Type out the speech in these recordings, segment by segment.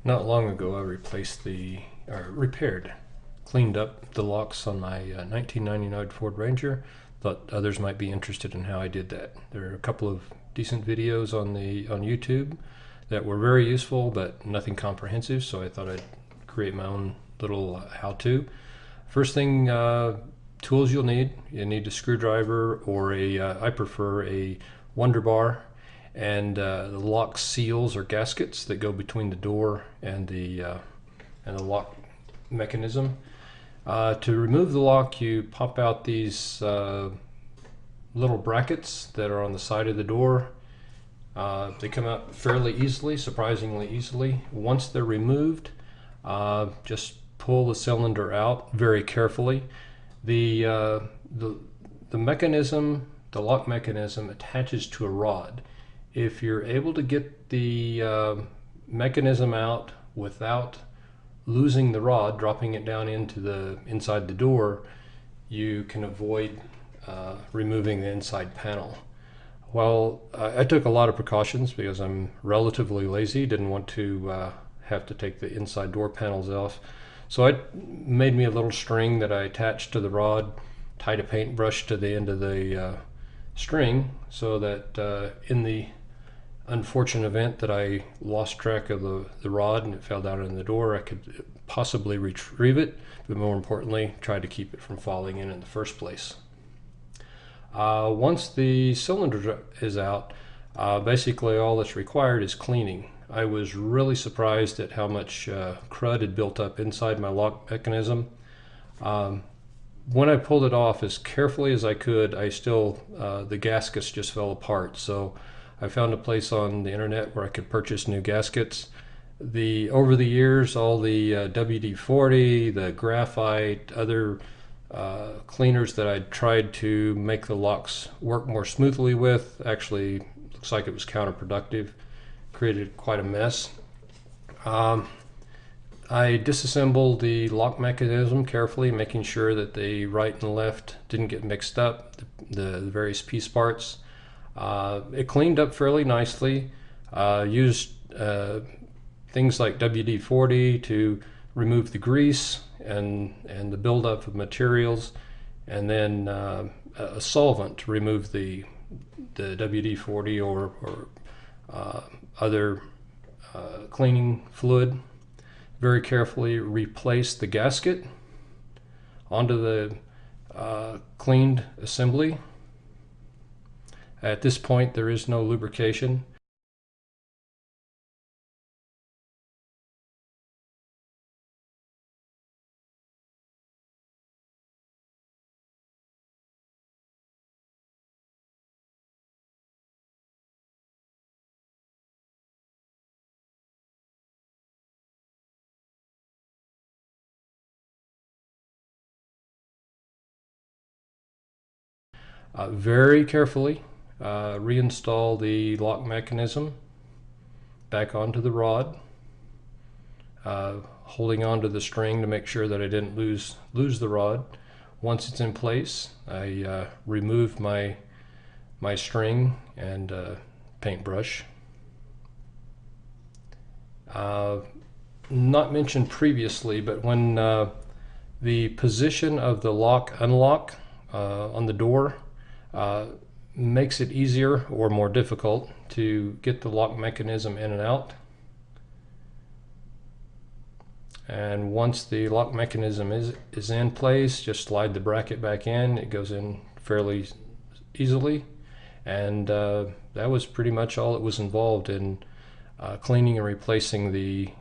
Not long ago, I cleaned up the locks on my 1999 Ford Ranger. Thought others might be interested in how I did that. There are a couple of decent videos on YouTube that were very useful, but nothing comprehensive. So I thought I'd create my own little how-to. First thing, tools you'll need. You need a screwdriver or I prefer a Wonder Bar, and the lock seals or gaskets that go between the door and the lock mechanism. To remove the lock, you pop out these little brackets that are on the side of the door. They come out fairly easily, surprisingly easily. Once they're removed, just pull the cylinder out very carefully. The mechanism, the lock mechanism, attaches to a rod. If you're able to get the mechanism out without losing the rod, dropping it down inside the door, you can avoid removing the inside panel. Well, I took a lot of precautions because I'm relatively lazy, didn't want to have to take the inside door panels off. So I made me a little string that I attached to the rod, tied a paintbrush to the end of the string, so that in the unfortunate event that I lost track of the rod and it fell down in the door, I could possibly retrieve it, but more importantly, try to keep it from falling in the first place. Once the cylinder is out, basically all that's required is cleaning. I was really surprised at how much crud had built up inside my lock mechanism. When I pulled it off as carefully as I could, the gaskets just fell apart. So I found a place on the internet where I could purchase new gaskets. Over the years, all the WD-40, the graphite, other cleaners that I'd tried to make the locks work more smoothly with, actually looks like it was counterproductive. Created quite a mess. I disassembled the lock mechanism carefully, making sure that the right and left didn't get mixed up, the various piece parts. It cleaned up fairly nicely. Used things like WD-40 to remove the grease and the buildup of materials, and then a solvent to remove the WD-40 or other cleaning fluid. Very carefully replace the gasket onto the cleaned assembly. At this point, there is no lubrication. Very carefully reinstall the lock mechanism back onto the rod, holding onto the string to make sure that I didn't lose the rod. Once it's in place, I remove my string and paintbrush. Not mentioned previously, but when the position of the lock unlock on the door makes it easier or more difficult to get the lock mechanism in and out. And once the lock mechanism is in place, just slide the bracket back in. It goes in fairly easily, and that was pretty much all that was involved in cleaning and replacing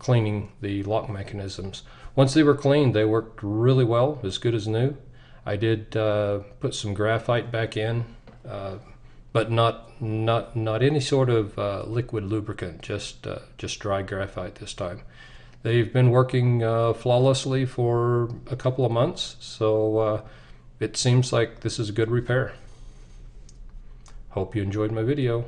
cleaning the lock mechanisms. Once they were cleaned, they worked really well, as good as new. I did put some graphite back in, but not any sort of liquid lubricant, just dry graphite this time. They've been working flawlessly for a couple of months, so it seems like this is a good repair. Hope you enjoyed my video.